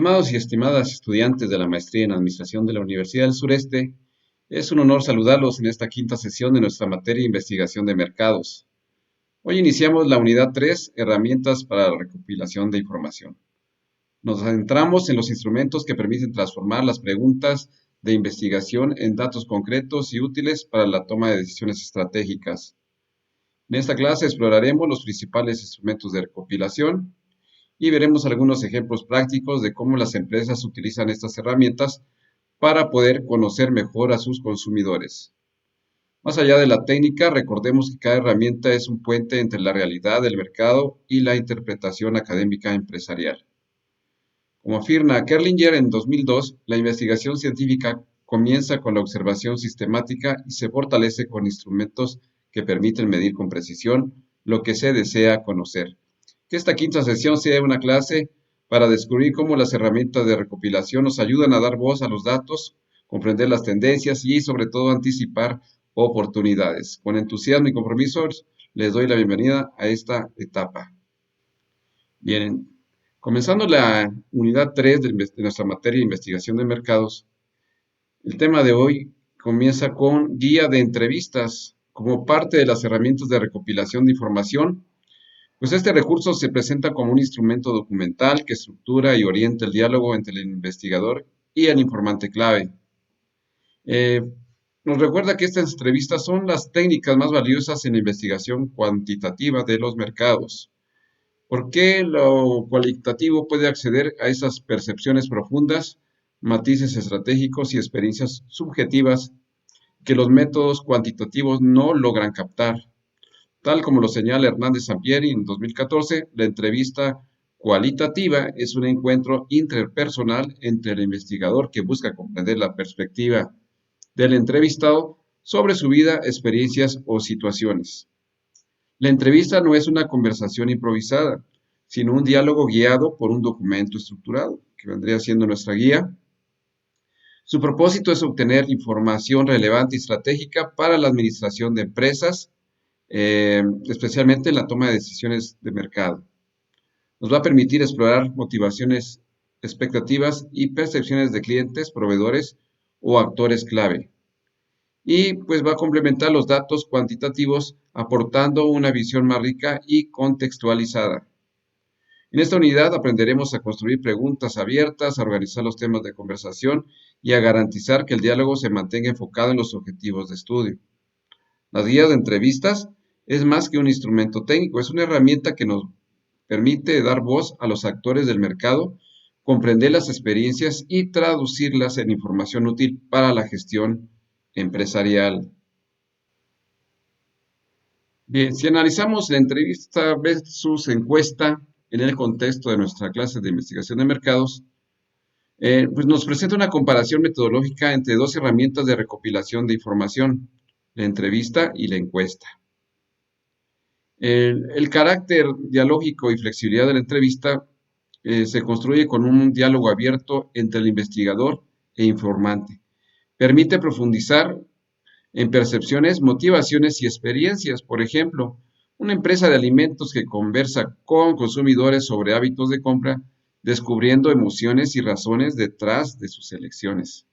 Estimados y estimadas estudiantes de la maestría en Administración de la Universidad del Sureste, es un honor saludarlos en esta quinta sesión de nuestra materia de investigación de mercados. Hoy iniciamos la unidad 3, herramientas para la recopilación de información. Nos centramos en los instrumentos que permiten transformar las preguntas de investigación en datos concretos y útiles para la toma de decisiones estratégicas. En esta clase exploraremos los principales instrumentos de recopilación y veremos algunos ejemplos prácticos de cómo las empresas utilizan estas herramientas para poder conocer mejor a sus consumidores. Más allá de la técnica, recordemos que cada herramienta es un puente entre la realidad del mercado y la interpretación académica empresarial. Como afirma Kerlinger en 2002, la investigación científica comienza con la observación sistemática y se fortalece con instrumentos que permiten medir con precisión lo que se desea conocer. Que esta quinta sesión sea una clase para descubrir cómo las herramientas de recopilación nos ayudan a dar voz a los datos, comprender las tendencias y sobre todo anticipar oportunidades. Con entusiasmo y compromiso les doy la bienvenida a esta etapa. Bien, comenzando la unidad 3 de nuestra materia de investigación de mercados, el tema de hoy comienza con guía de entrevistas como parte de las herramientas de recopilación de información. Pues este recurso se presenta como un instrumento documental que estructura y orienta el diálogo entre el investigador y el informante clave. Eh, Nos recuerda que estas entrevistas son las técnicas más valiosas en la investigación cuantitativa de los mercados. ¿Por qué lo cualitativo puede acceder a esas percepciones profundas, matices estratégicos y experiencias subjetivas que los métodos cuantitativos no logran captar? Tal como lo señala Hernández Sampieri en 2014, la entrevista cualitativa es un encuentro interpersonal entre el investigador que busca comprender la perspectiva del entrevistado sobre su vida, experiencias o situaciones. La entrevista no es una conversación improvisada, sino un diálogo guiado por un documento estructurado, que vendría siendo nuestra guía. Su propósito es obtener información relevante y estratégica para la administración de empresas, especialmente en la toma de decisiones de mercado. Nos va a permitir explorar motivaciones, expectativas y percepciones de clientes, proveedores o actores clave. Y pues va a complementar los datos cuantitativos aportando una visión más rica y contextualizada. En esta unidad aprenderemos a construir preguntas abiertas, a organizar los temas de conversación y a garantizar que el diálogo se mantenga enfocado en los objetivos de estudio. Las guías de entrevistas es más que un instrumento técnico, es una herramienta que nos permite dar voz a los actores del mercado, comprender las experiencias y traducirlas en información útil para la gestión empresarial. Bien, si analizamos la entrevista versus encuesta en el contexto de nuestra clase de investigación de mercados, pues nos presenta una comparación metodológica entre dos herramientas de recopilación de información, la entrevista y la encuesta. El carácter dialógico y flexibilidad de la entrevista se construye con un diálogo abierto entre el investigador e informante. Permite profundizar en percepciones, motivaciones y experiencias. Por ejemplo, una empresa de alimentos que conversa con consumidores sobre hábitos de compra, descubriendo emociones y razones detrás de sus elecciones.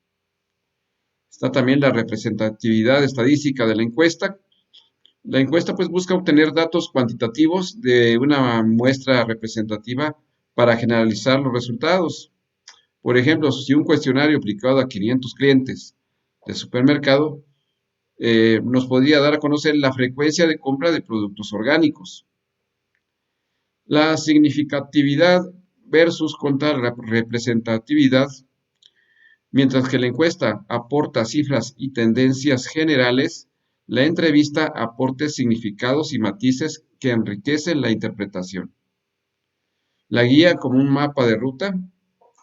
Está también la representatividad estadística de la encuesta. La encuesta pues busca obtener datos cuantitativos de una muestra representativa para generalizar los resultados. Por ejemplo, si un cuestionario aplicado a 500 clientes de supermercado nos podría dar a conocer la frecuencia de compra de productos orgánicos. La significatividad versus contra la representatividad, mientras que la encuesta aporta cifras y tendencias generales, la entrevista aporta significados y matices que enriquecen la interpretación. La guía como un mapa de ruta.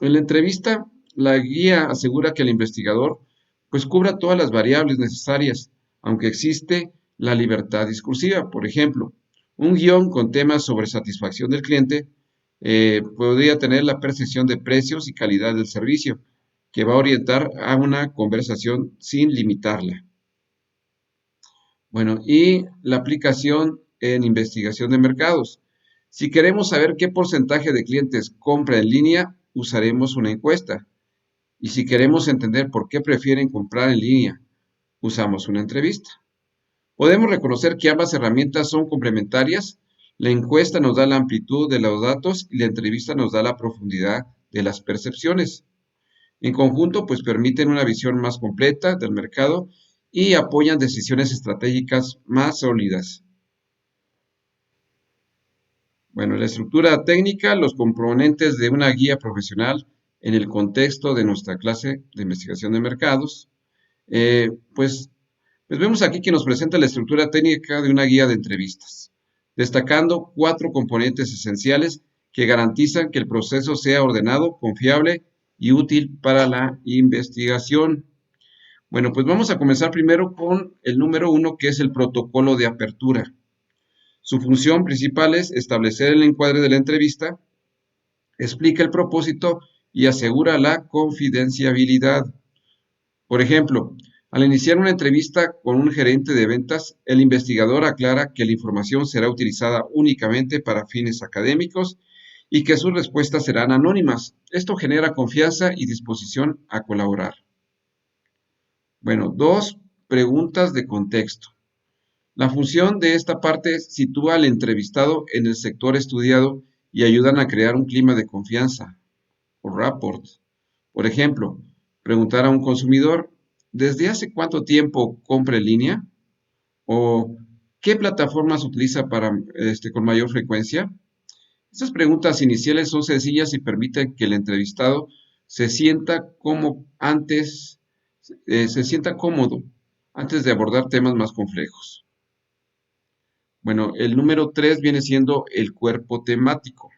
En la entrevista, la guía asegura que el investigador pues cubra todas las variables necesarias, aunque existe la libertad discursiva. Por ejemplo, un guión con temas sobre satisfacción del cliente podría tener la percepción de precios y calidad del servicio, que va a orientar a una conversación sin limitarla. Bueno, y la aplicación en investigación de mercados. Si queremos saber qué porcentaje de clientes compra en línea, usaremos una encuesta. Y si queremos entender por qué prefieren comprar en línea, usamos una entrevista. Podemos reconocer que ambas herramientas son complementarias. La encuesta nos da la amplitud de los datos y la entrevista nos da la profundidad de las percepciones. En conjunto, pues permiten una visión más completa del mercado y apoyan decisiones estratégicas más sólidas. Bueno, la estructura técnica, los componentes de una guía profesional en el contexto de nuestra clase de investigación de mercados. Eh, pues, pues vemos aquí que nos presenta la estructura técnica de una guía de entrevistas, destacando 4 componentes esenciales que garantizan que el proceso sea ordenado, confiable y útil para la investigación. Bueno, pues vamos a comenzar primero con el número 1, que es el protocolo de apertura. Su función principal es establecer el encuadre de la entrevista, explica el propósito y asegura la confidencialidad. Por ejemplo, al iniciar una entrevista con un gerente de ventas, el investigador aclara que la información será utilizada únicamente para fines académicos y que sus respuestas serán anónimas. Esto genera confianza y disposición a colaborar. Bueno, 2, preguntas de contexto. La función de esta parte sitúa al entrevistado en el sector estudiado y ayudan a crear un clima de confianza o rapport. Por ejemplo, preguntar a un consumidor, ¿desde hace cuánto tiempo compra en línea? ¿O qué plataformas utiliza con mayor frecuencia? Estas preguntas iniciales son sencillas y permiten que el entrevistado se sienta se sienta cómodo antes de abordar temas más complejos. Bueno, el número 3 viene siendo el cuerpo temático.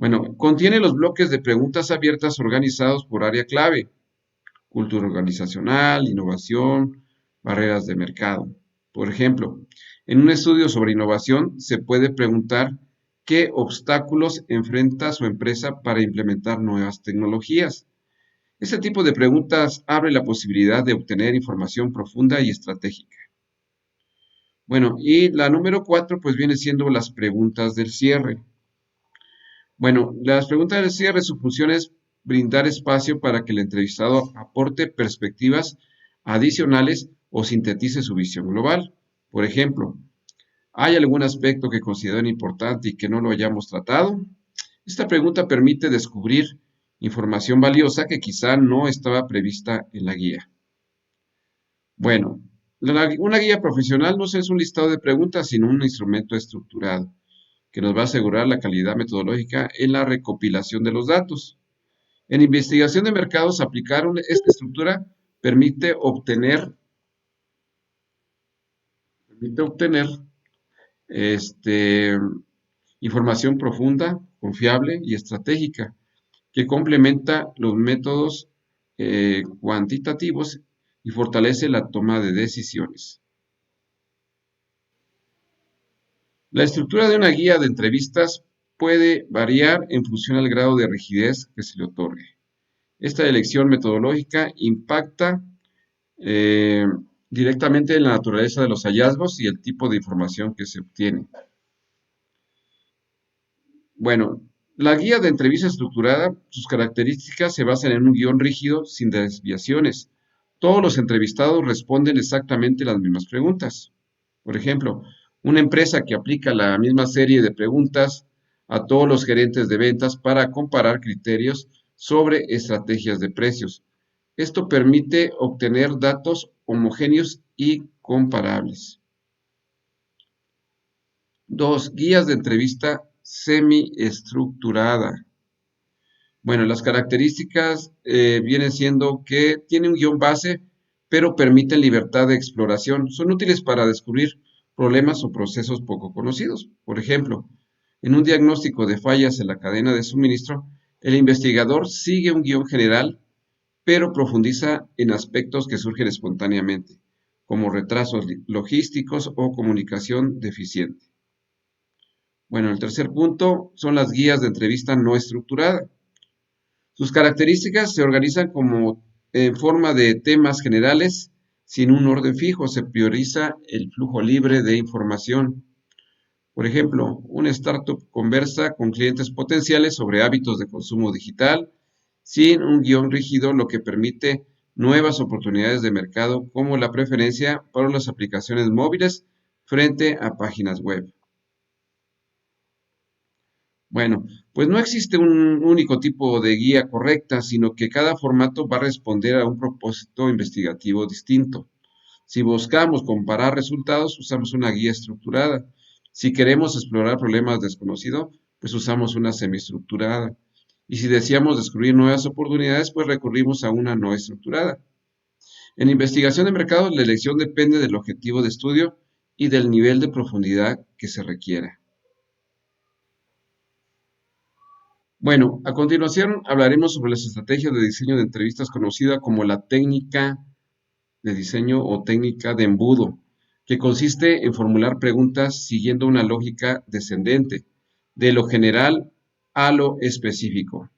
Bueno, contiene los bloques de preguntas abiertas organizados por área clave: cultura organizacional, innovación, barreras de mercado. Por ejemplo, en un estudio sobre innovación se puede preguntar qué obstáculos enfrenta su empresa para implementar nuevas tecnologías. Este tipo de preguntas abre la posibilidad de obtener información profunda y estratégica. Bueno, y la número 4 pues viene siendo las preguntas del cierre. Bueno, las preguntas del cierre, su función es brindar espacio para que el entrevistado aporte perspectivas adicionales o sintetice su visión global. Por ejemplo, ¿hay algún aspecto que consideren importante y que no lo hayamos tratado? Esta pregunta permite descubrir información valiosa que quizá no estaba prevista en la guía. Bueno, una guía profesional no es un listado de preguntas, sino un instrumento estructurado que nos va a asegurar la calidad metodológica en la recopilación de los datos. En investigación de mercados, aplicar esta estructura permite obtener este, información profunda, confiable y estratégica que complementa los métodos cuantitativos y fortalece la toma de decisiones. La estructura de una guía de entrevistas puede variar en función al grado de rigidez que se le otorgue. Esta elección metodológica impacta eh, directamente en la naturaleza de los hallazgos y el tipo de información que se obtiene. Bueno, la guía de entrevista estructurada, sus características se basan en un guión rígido sin desviaciones. Todos los entrevistados responden exactamente las mismas preguntas. Por ejemplo, una empresa que aplica la misma serie de preguntas a todos los gerentes de ventas para comparar criterios sobre estrategias de precios. Esto permite obtener datos homogéneos y comparables. 2, guías de entrevista semiestructurada. Bueno, las características vienen siendo que tiene un guión base, pero permiten libertad de exploración. Son útiles para descubrir problemas o procesos poco conocidos. Por ejemplo, en un diagnóstico de fallas en la cadena de suministro, el investigador sigue un guión general, pero profundiza en aspectos que surgen espontáneamente, como retrasos logísticos o comunicación deficiente. Bueno, el tercer punto son las guías de entrevista no estructurada. Sus características se organizan como en forma de temas generales sin un orden fijo. Se prioriza el flujo libre de información. Por ejemplo, una startup conversa con clientes potenciales sobre hábitos de consumo digital sin un guión rígido, lo que permite nuevas oportunidades de mercado como la preferencia para las aplicaciones móviles frente a páginas web. Bueno, pues no existe un único tipo de guía correcta, sino que cada formato va a responder a un propósito investigativo distinto. Si buscamos comparar resultados, usamos una guía estructurada. Si queremos explorar problemas desconocidos, pues usamos una semiestructurada. Y si deseamos descubrir nuevas oportunidades, pues recurrimos a una no estructurada. En investigación de mercado, la elección depende del objetivo de estudio y del nivel de profundidad que se requiera. Bueno, a continuación hablaremos sobre las estrategias de diseño de entrevistas conocida como la técnica de diseño o técnica de embudo, que consiste en formular preguntas siguiendo una lógica descendente, de lo general a lo específico.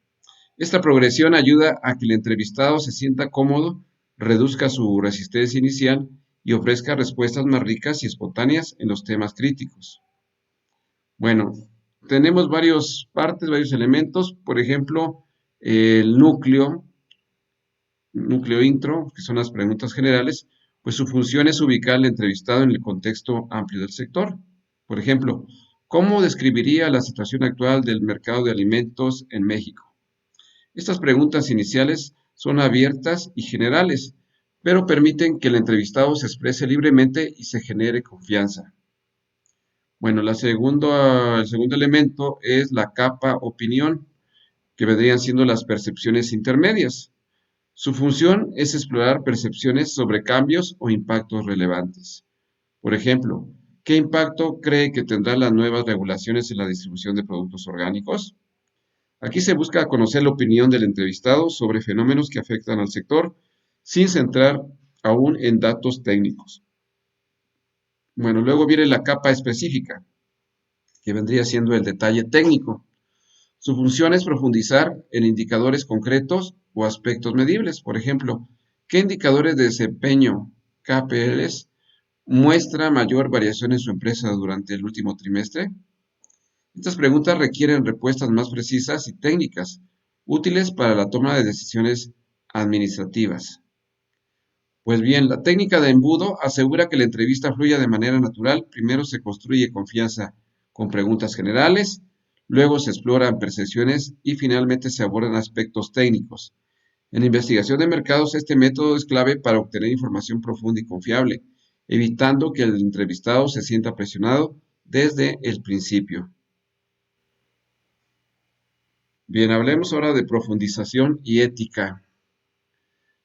Esta progresión ayuda a que el entrevistado se sienta cómodo, reduzca su resistencia inicial y ofrezca respuestas más ricas y espontáneas en los temas críticos. Bueno, tenemos varios partes, varios elementos, por ejemplo, el núcleo intro, que son las preguntas generales, pues su función es ubicar al entrevistado en el contexto amplio del sector. Por ejemplo, ¿cómo describiría la situación actual del mercado de alimentos en México? Estas preguntas iniciales son abiertas y generales, pero permiten que el entrevistado se exprese libremente y se genere confianza. Bueno, el segundo elemento es la capa opinión, que vendrían siendo las percepciones intermedias. Su función es explorar percepciones sobre cambios o impactos relevantes. Por ejemplo, ¿qué impacto cree que tendrán las nuevas regulaciones en la distribución de productos orgánicos? Aquí se busca conocer la opinión del entrevistado sobre fenómenos que afectan al sector, sin centrar aún en datos técnicos. Bueno, luego viene la capa específica, que vendría siendo el detalle técnico. Su función es profundizar en indicadores concretos o aspectos medibles. Por ejemplo, ¿qué indicadores de desempeño KPLs muestra mayor variación en su empresa durante el último trimestre? Estas preguntas requieren respuestas más precisas y técnicas, útiles para la toma de decisiones administrativas. Pues bien, la técnica de embudo asegura que la entrevista fluya de manera natural. Primero se construye confianza con preguntas generales, luego se exploran percepciones y finalmente se abordan aspectos técnicos. En investigación de mercados, este método es clave para obtener información profunda y confiable, evitando que el entrevistado se sienta presionado desde el principio. Bien, hablemos ahora de profundización y ética.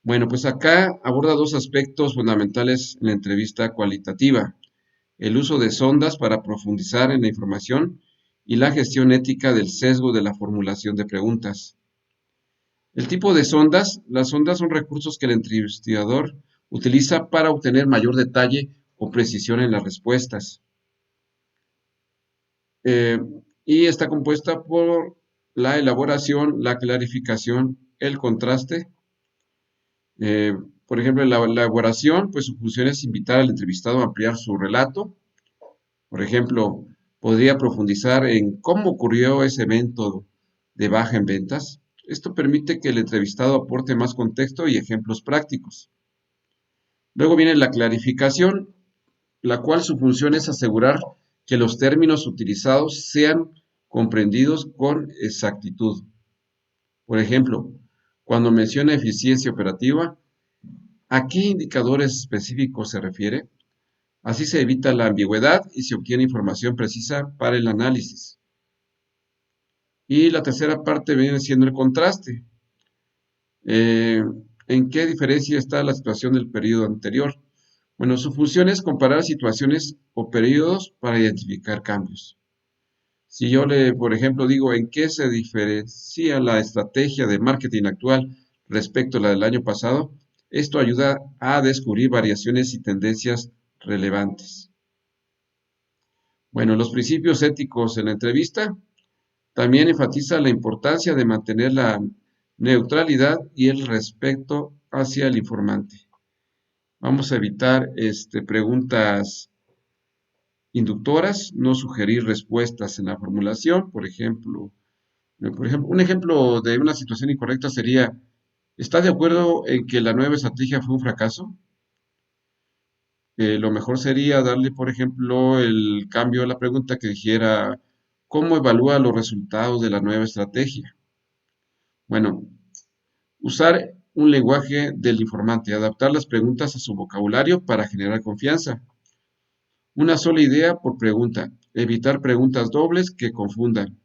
Bueno, pues acá aborda dos aspectos fundamentales en la entrevista cualitativa: el uso de sondas para profundizar en la información y la gestión ética del sesgo de la formulación de preguntas. El tipo de sondas: las sondas son recursos que el entrevistador utiliza para obtener mayor detalle o precisión en las respuestas. Eh, y está compuesta por la elaboración, la clarificación, el contraste. Eh, por ejemplo, la elaboración, pues su función es invitar al entrevistado a ampliar su relato. Por ejemplo, podría profundizar en cómo ocurrió ese evento de baja en ventas. Esto permite que el entrevistado aporte más contexto y ejemplos prácticos. Luego viene la clarificación, la cual su función es asegurar que los términos utilizados sean comprendidos con exactitud. Por ejemplo, cuando menciona eficiencia operativa, ¿a qué indicadores específicos se refiere? Así se evita la ambigüedad y se obtiene información precisa para el análisis. Y la tercera parte viene siendo el contraste. Eh, ¿En qué diferencia está la situación del periodo anterior? Bueno, su función es comparar situaciones o periodos para identificar cambios. Si yo por ejemplo, digo en qué se diferencia la estrategia de marketing actual respecto a la del año pasado, esto ayuda a descubrir variaciones y tendencias relevantes. Bueno, los principios éticos en la entrevista también enfatiza la importancia de mantener la neutralidad y el respeto hacia el informante. Vamos a evitar preguntas inductoras, no sugerir respuestas en la formulación. Por ejemplo, un ejemplo de una situación incorrecta sería, ¿estás de acuerdo en que la nueva estrategia fue un fracaso? Lo mejor sería darle, por ejemplo, el cambio a la pregunta que dijera, ¿cómo evalúa los resultados de la nueva estrategia? Bueno, usar un lenguaje del informante, adaptar las preguntas a su vocabulario para generar confianza. Una sola idea por pregunta, evitar preguntas dobles que confundan.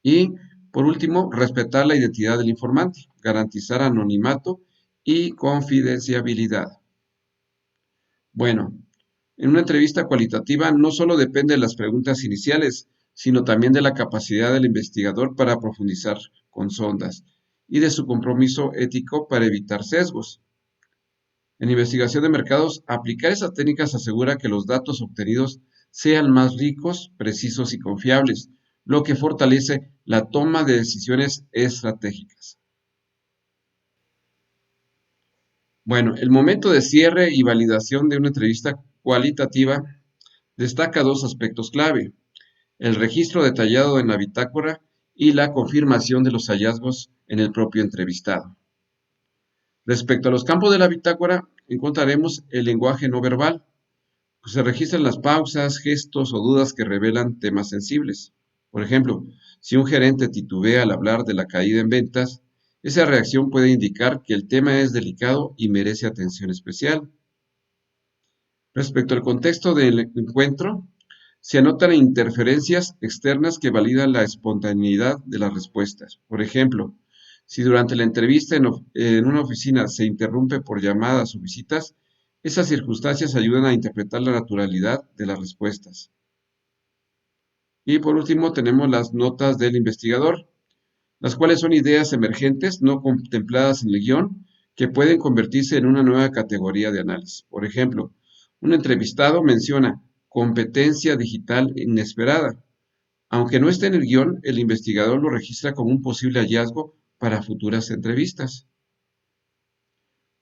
Y, por último, respetar la identidad del informante, garantizar anonimato y confidenciabilidad. Bueno, en una entrevista cualitativa no solo depende de las preguntas iniciales, sino también de la capacidad del investigador para profundizar con sondas y de su compromiso ético para evitar sesgos. En investigación de mercados, aplicar esas técnicas asegura que los datos obtenidos sean más ricos, precisos y confiables, lo que fortalece la toma de decisiones estratégicas. Bueno, el momento de cierre y validación de una entrevista cualitativa destaca dos aspectos clave: el registro detallado en la bitácora y la confirmación de los hallazgos en el propio entrevistado. Respecto a los campos de la bitácora, encontraremos el lenguaje no verbal. Se registran las pausas, gestos o dudas que revelan temas sensibles. Por ejemplo, si un gerente titubea al hablar de la caída en ventas, esa reacción puede indicar que el tema es delicado y merece atención especial. Respecto al contexto del encuentro, se anotan interferencias externas que validan la espontaneidad de las respuestas. Por ejemplo, si durante la entrevista en una oficina se interrumpe por llamadas o visitas, esas circunstancias ayudan a interpretar la naturalidad de las respuestas. Y por último, tenemos las notas del investigador, las cuales son ideas emergentes no contempladas en el guión que pueden convertirse en una nueva categoría de análisis. Por ejemplo, un entrevistado menciona competencia digital inesperada. Aunque no esté en el guión, el investigador lo registra como un posible hallazgo para futuras entrevistas.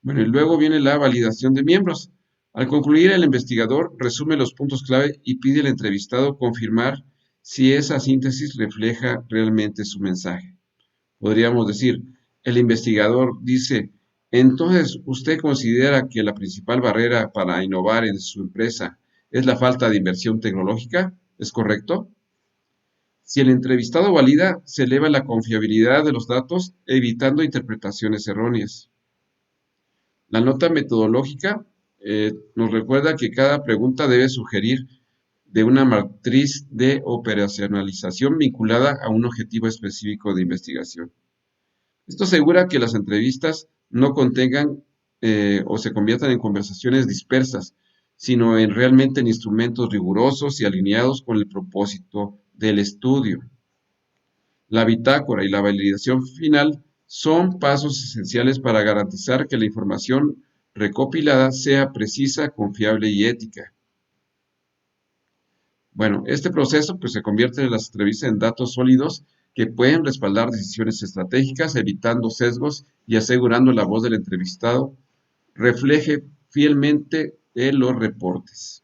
Bueno, y luego viene la validación de miembros. Al concluir, el investigador resume los puntos clave y pide al entrevistado confirmar si esa síntesis refleja realmente su mensaje. Podríamos decir, el investigador dice, entonces, ¿usted considera que la principal barrera para innovar en su empresa es la falta de inversión tecnológica? ¿Es correcto? Si el entrevistado valida, se eleva la confiabilidad de los datos, evitando interpretaciones erróneas. La nota metodológica nos recuerda que cada pregunta debe sugerir de una matriz de operacionalización vinculada a un objetivo específico de investigación. Esto asegura que las entrevistas no contengan o se conviertan en conversaciones dispersas, sino realmente en instrumentos rigurosos y alineados con el propósito del estudio. La bitácora y la validación final son pasos esenciales para garantizar que la información recopilada sea precisa, confiable y ética. Bueno, este proceso pues, se convierte en las entrevistas en datos sólidos que pueden respaldar decisiones estratégicas, evitando sesgos y asegurando la voz del entrevistado refleje fielmente en los reportes.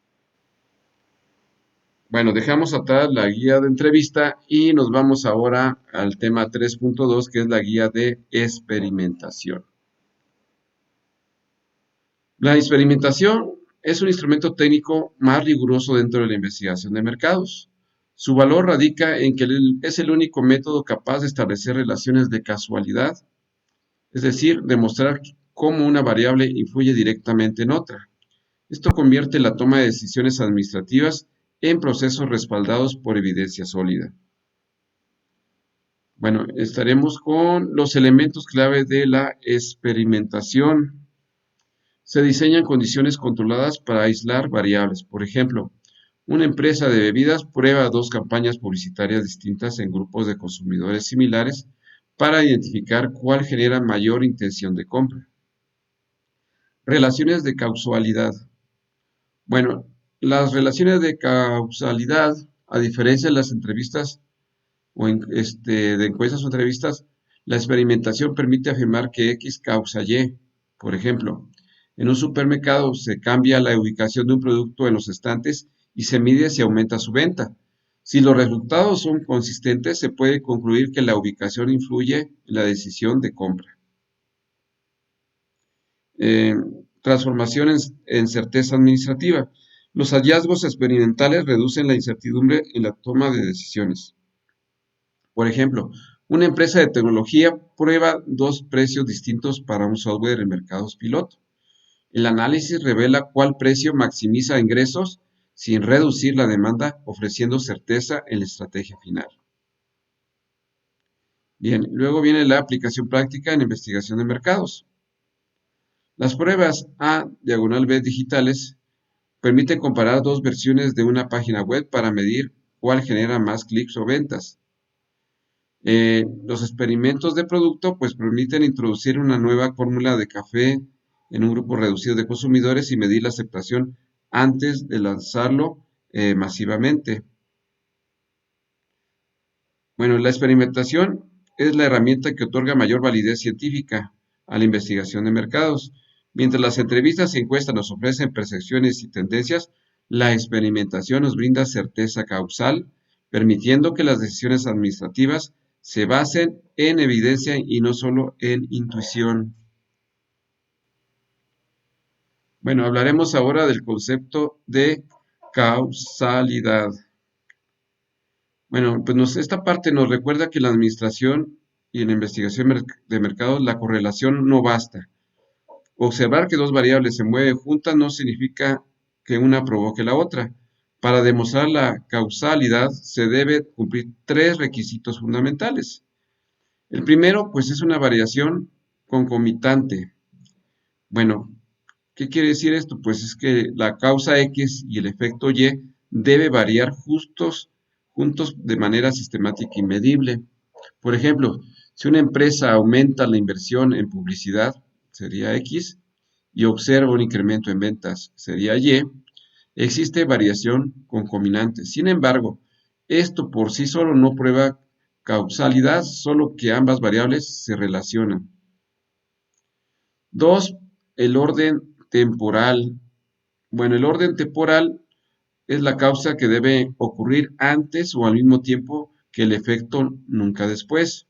Bueno, dejamos atrás la guía de entrevista y nos vamos ahora al tema 3.2, que es la guía de experimentación. La experimentación es un instrumento técnico más riguroso dentro de la investigación de mercados. Su valor radica en que es el único método capaz de establecer relaciones de casualidad, es decir, demostrar cómo una variable influye directamente en otra. Esto convierte la toma de decisiones administrativas en procesos respaldados por evidencia sólida. Bueno, estaremos con los elementos clave de la experimentación. Se diseñan condiciones controladas para aislar variables. Por ejemplo, una empresa de bebidas prueba dos campañas publicitarias distintas en grupos de consumidores similares para identificar cuál genera mayor intención de compra. Relaciones de causalidad. Bueno, las relaciones de causalidad, a diferencia de las entrevistas de encuestas o entrevistas, la experimentación permite afirmar que X causa Y. Por ejemplo, en un supermercado se cambia la ubicación de un producto en los estantes y se mide si aumenta su venta. Si los resultados son consistentes, se puede concluir que la ubicación influye en la decisión de compra. Eh, Transformación en certeza administrativa. Los hallazgos experimentales reducen la incertidumbre en la toma de decisiones. Por ejemplo, una empresa de tecnología prueba dos precios distintos para un software en mercados piloto. El análisis revela cuál precio maximiza ingresos sin reducir la demanda, ofreciendo certeza en la estrategia final. Bien, luego viene la aplicación práctica en investigación de mercados. Las pruebas A/B digitales permiten comparar dos versiones de una página web para medir cuál genera más clics o ventas. Los experimentos de producto pues permiten introducir una nueva fórmula de café en un grupo reducido de consumidores y medir la aceptación antes de lanzarlo masivamente. Bueno, la experimentación es la herramienta que otorga mayor validez científica a la investigación de mercados. Mientras las entrevistas y encuestas nos ofrecen percepciones y tendencias, la experimentación nos brinda certeza causal, permitiendo que las decisiones administrativas se basen en evidencia y no solo en intuición. Bueno, hablaremos ahora del concepto de causalidad. Bueno, pues esta parte nos recuerda que en la administración y en la investigación de mercados la correlación no basta. Observar que dos variables se mueven juntas no significa que una provoque la otra. Para demostrar la causalidad se debe cumplir tres requisitos fundamentales. El primero, pues es una variación concomitante. Bueno, ¿qué quiere decir esto? Pues es que la causa X y el efecto Y debe variar juntos de manera sistemática y medible. Por ejemplo, si una empresa aumenta la inversión en publicidad, sería X, y observa un incremento en ventas, sería Y, existe variación concomitante. Sin embargo, esto por sí solo no prueba causalidad, solo que ambas variables se relacionan. Dos, el orden temporal. Bueno, el orden temporal es la causa que debe ocurrir antes o al mismo tiempo que el efecto, nunca después.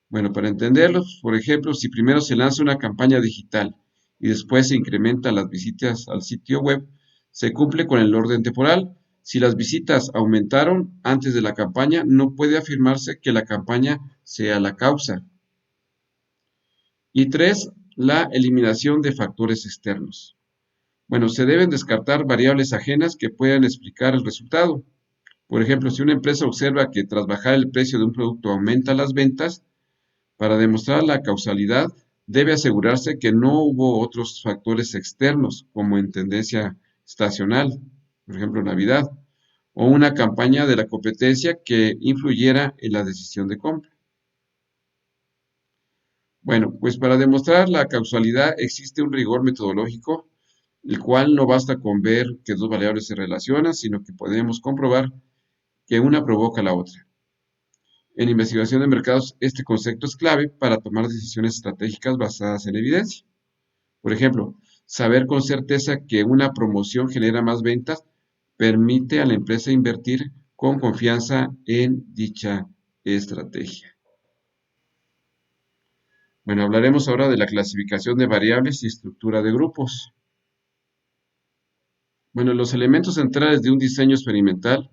Bueno, para entenderlo, por ejemplo, si primero se lanza una campaña digital y después se incrementan las visitas al sitio web, se cumple con el orden temporal. Si las visitas aumentaron antes de la campaña, no puede afirmarse que la campaña sea la causa. Y tres, la eliminación de factores externos. Bueno, se deben descartar variables ajenas que puedan explicar el resultado. Por ejemplo, si una empresa observa que tras bajar el precio de un producto aumenta las ventas, para demostrar la causalidad debe asegurarse que no hubo otros factores externos, como en tendencia estacional, por ejemplo Navidad, o una campaña de la competencia que influyera en la decisión de compra. Bueno, pues para demostrar la causalidad existe un rigor metodológico, el cual no basta con ver que dos variables se relacionan, sino que podemos comprobar que una provoca la otra. En investigación de mercados, este concepto es clave para tomar decisiones estratégicas basadas en evidencia. Por ejemplo, saber con certeza que una promoción genera más ventas permite a la empresa invertir con confianza en dicha estrategia. Bueno, hablaremos ahora de la clasificación de variables y estructura de grupos. Bueno, los elementos centrales de un diseño experimental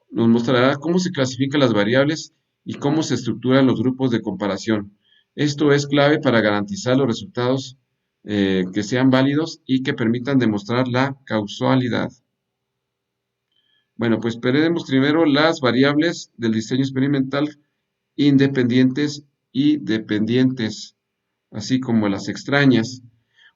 nos mostrará cómo se clasifican las variables y cómo se estructuran los grupos de comparación. Esto es clave para garantizar los resultados que sean válidos y que permitan demostrar la causalidad. Bueno, pues veremos primero las variables del diseño experimental independientes y dependientes, así como las extrañas.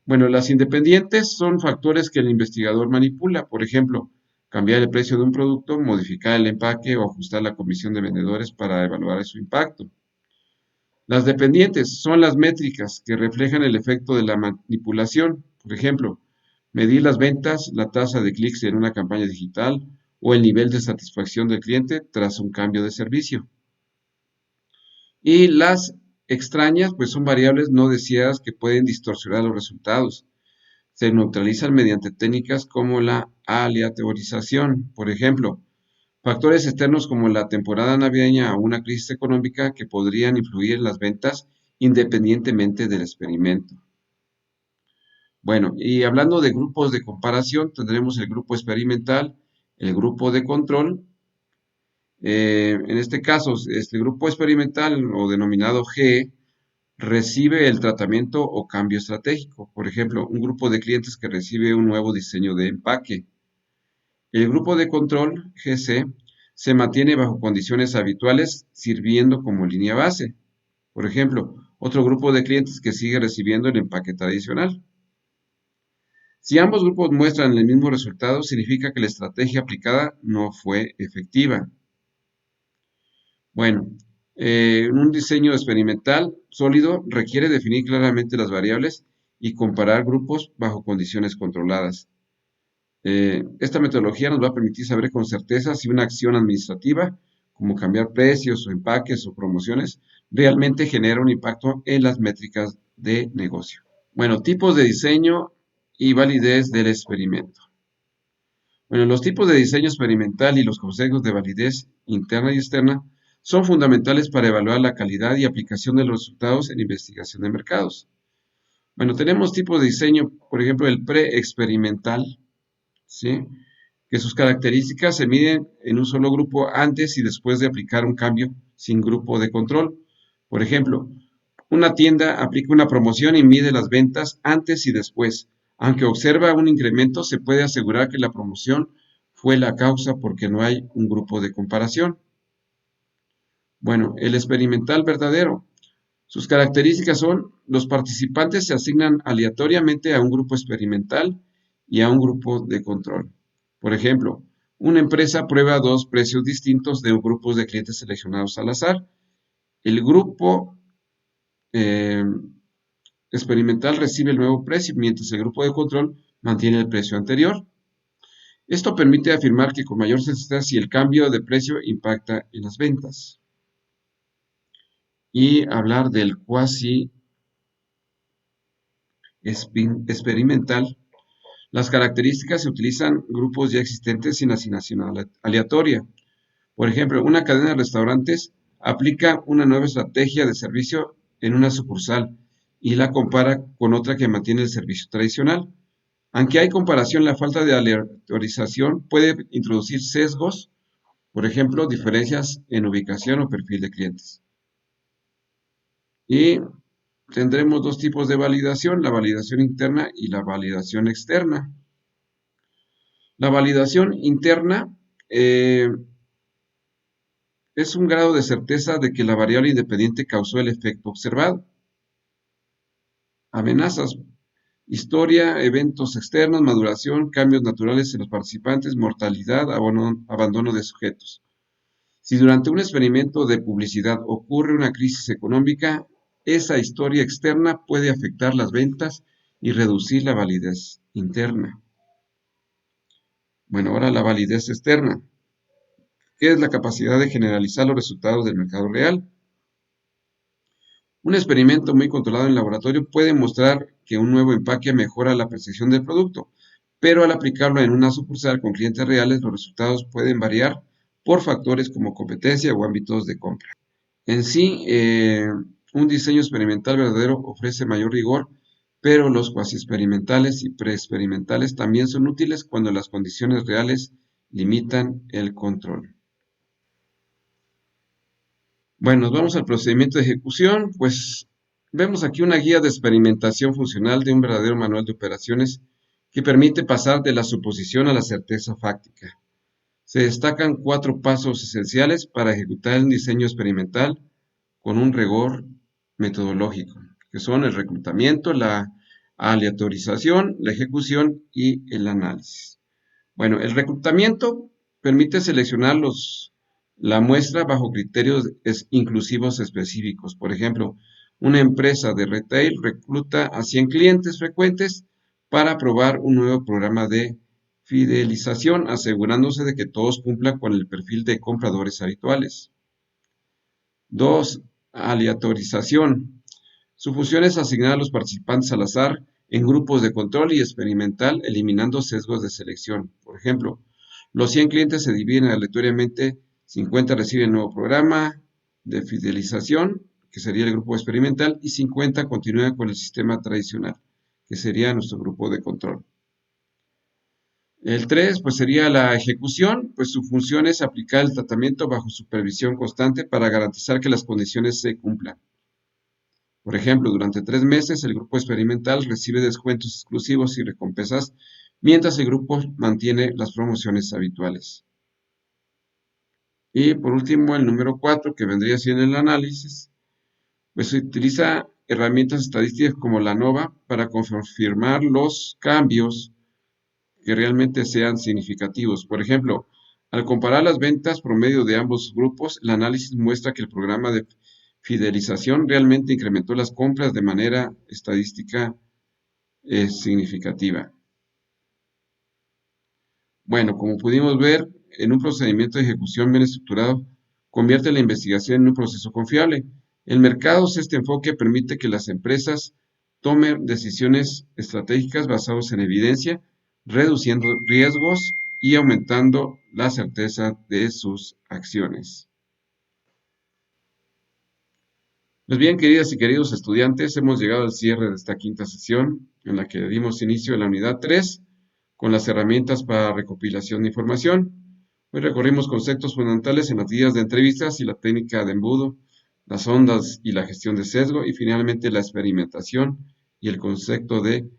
Bueno, las independientes son factores que el investigador manipula, por ejemplo, cambiar el precio de un producto, modificar el empaque o ajustar la comisión de vendedores para evaluar su impacto. Las dependientes son las métricas que reflejan el efecto de la manipulación, por ejemplo, medir las ventas, la tasa de clics en una campaña digital o el nivel de satisfacción del cliente tras un cambio de servicio. Y las extrañas, pues son variables no deseadas que pueden distorsionar los resultados. Se neutralizan mediante técnicas como la aleatorización. Por ejemplo, factores externos como la temporada navideña o una crisis económica que podrían influir en las ventas independientemente del experimento. Bueno, y hablando de grupos de comparación, tendremos el grupo experimental, el grupo de control. En este caso, este grupo experimental o denominado G recibe el tratamiento o cambio estratégico. Por ejemplo, un grupo de clientes que recibe un nuevo diseño de empaque. El grupo de control, GC, se mantiene bajo condiciones habituales, sirviendo como línea base. Por ejemplo, otro grupo de clientes que sigue recibiendo el empaque tradicional. Si ambos grupos muestran el mismo resultado, significa que la estrategia aplicada no fue efectiva. Bueno, un diseño experimental sólido requiere definir claramente las variables y comparar grupos bajo condiciones controladas. Esta metodología nos va a permitir saber con certeza si una acción administrativa, como cambiar precios o empaques o promociones, realmente genera un impacto en las métricas de negocio. Bueno, tipos de diseño y validez del experimento. Bueno, los tipos de diseño experimental y los consejos de validez interna y externa son fundamentales para evaluar la calidad y aplicación de los resultados en investigación de mercados. Bueno, tenemos tipos de diseño, por ejemplo, el pre-experimental, ¿sí? Que sus características se miden en un solo grupo antes y después de aplicar un cambio sin grupo de control. Por ejemplo, una tienda aplica una promoción y mide las ventas antes y después. Aunque observa un incremento, se puede asegurar que la promoción fue la causa porque no hay un grupo de comparación. Bueno, el experimental verdadero. Sus características son: los participantes se asignan aleatoriamente a un grupo experimental y a un grupo de control. Por ejemplo, una empresa prueba dos precios distintos de grupos de clientes seleccionados al azar. El grupo eh, experimental recibe el nuevo precio, mientras el grupo de control mantiene el precio anterior. Esto permite afirmar que con mayor certeza si el cambio de precio impacta en las ventas. Y hablar del cuasi experimental. Las características se utilizan grupos ya existentes sin asignación aleatoria. Por ejemplo, una cadena de restaurantes aplica una nueva estrategia de servicio en una sucursal y la compara con otra que mantiene el servicio tradicional. Aunque hay comparación, la falta de aleatorización puede introducir sesgos, por ejemplo, diferencias en ubicación o perfil de clientes. Y tendremos dos tipos de validación: la validación interna y la validación externa. La validación interna es un grado de certeza de que la variable independiente causó el efecto observado. Amenazas, historia, eventos externos, maduración, cambios naturales en los participantes, mortalidad, abandono de sujetos. Si durante un experimento de publicidad ocurre una crisis económica, esa historia externa puede afectar las ventas y reducir la validez interna. Bueno, ahora la validez externa, que es la capacidad de generalizar los resultados del mercado real. Un experimento muy controlado en laboratorio puede mostrar que un nuevo empaque mejora la percepción del producto, pero al aplicarlo en una sucursal con clientes reales, los resultados pueden variar por factores como competencia o ámbitos de compra. En sí, un diseño experimental verdadero ofrece mayor rigor, pero los cuasi experimentales y preexperimentales también son útiles cuando las condiciones reales limitan el control. Bueno, nos vamos al procedimiento de ejecución. Pues vemos aquí una guía de experimentación funcional de un verdadero manual de operaciones que permite pasar de la suposición a la certeza fáctica. Se destacan 4 pasos esenciales para ejecutar el diseño experimental con un rigor metodológico, que son el reclutamiento, la aleatorización, la ejecución y el análisis. Bueno, el reclutamiento permite seleccionar la muestra bajo criterios inclusivos específicos. Por ejemplo, una empresa de retail recluta a 100 clientes frecuentes para probar un nuevo programa de fidelización, asegurándose de que todos cumplan con el perfil de compradores habituales. 2. Aleatorización. Su función es asignar a los participantes al azar en grupos de control y experimental, eliminando sesgos de selección. Por ejemplo, los 100 clientes se dividen aleatoriamente, 50 reciben el nuevo programa de fidelización, que sería el grupo experimental, y 50 continúan con el sistema tradicional, que sería nuestro grupo de control. El 3, pues sería la ejecución, pues su función es aplicar el tratamiento bajo supervisión constante para garantizar que las condiciones se cumplan. Por ejemplo, durante 3 meses el grupo experimental recibe descuentos exclusivos y recompensas, mientras el grupo mantiene las promociones habituales. Y por último, el número 4, que vendría siendo el análisis, pues se utiliza herramientas estadísticas como la ANOVA para confirmar los cambios que realmente sean significativos. Por ejemplo, al comparar las ventas promedio de ambos grupos, el análisis muestra que el programa de fidelización realmente incrementó las compras de manera estadística significativa. Bueno, como pudimos ver, en un procedimiento de ejecución bien estructurado, convierte la investigación en un proceso confiable. El mercado, este enfoque permite que las empresas tomen decisiones estratégicas basadas en evidencia, reduciendo riesgos y aumentando la certeza de sus acciones. Pues bien, queridas y queridos estudiantes, hemos llegado al cierre de esta quinta sesión en la que dimos inicio a la unidad 3 con las herramientas para recopilación de información. Hoy recorrimos conceptos fundamentales en las guías de entrevistas y la técnica de embudo, las ondas y la gestión de sesgo y finalmente la experimentación y el concepto de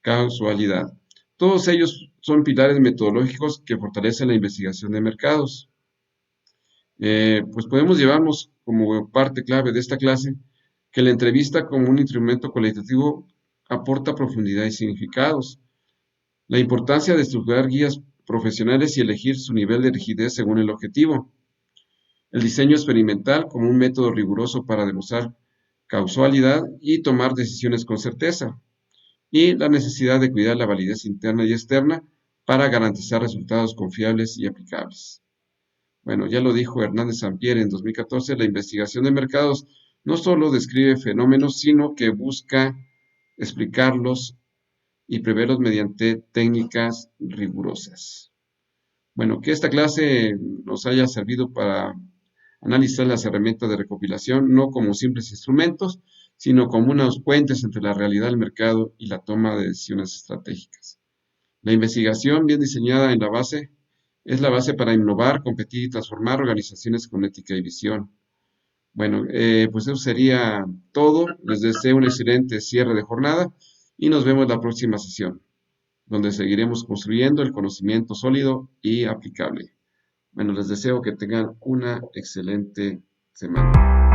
causalidad. Todos ellos son pilares metodológicos que fortalecen la investigación de mercados. Pues podemos llevarnos como parte clave de esta clase que la entrevista como un instrumento cualitativo aporta profundidad y significados. La importancia de estructurar guías profesionales y elegir su nivel de rigidez según el objetivo. El diseño experimental como un método riguroso para demostrar causalidad y tomar decisiones con certeza. Y la necesidad de cuidar la validez interna y externa para garantizar resultados confiables y aplicables. Bueno, ya lo dijo Hernández Sampier en 2014, la investigación de mercados no solo describe fenómenos, sino que busca explicarlos y preverlos mediante técnicas rigurosas. Bueno, que esta clase nos haya servido para analizar las herramientas de recopilación no como simples instrumentos, sino como unos puentes entre la realidad del mercado y la toma de decisiones estratégicas. La investigación bien diseñada en la base es la base para innovar, competir y transformar organizaciones con ética y visión. Bueno, pues eso sería todo. Les deseo un excelente cierre de jornada y nos vemos la próxima sesión, donde seguiremos construyendo el conocimiento sólido y aplicable. Bueno, les deseo que tengan una excelente semana.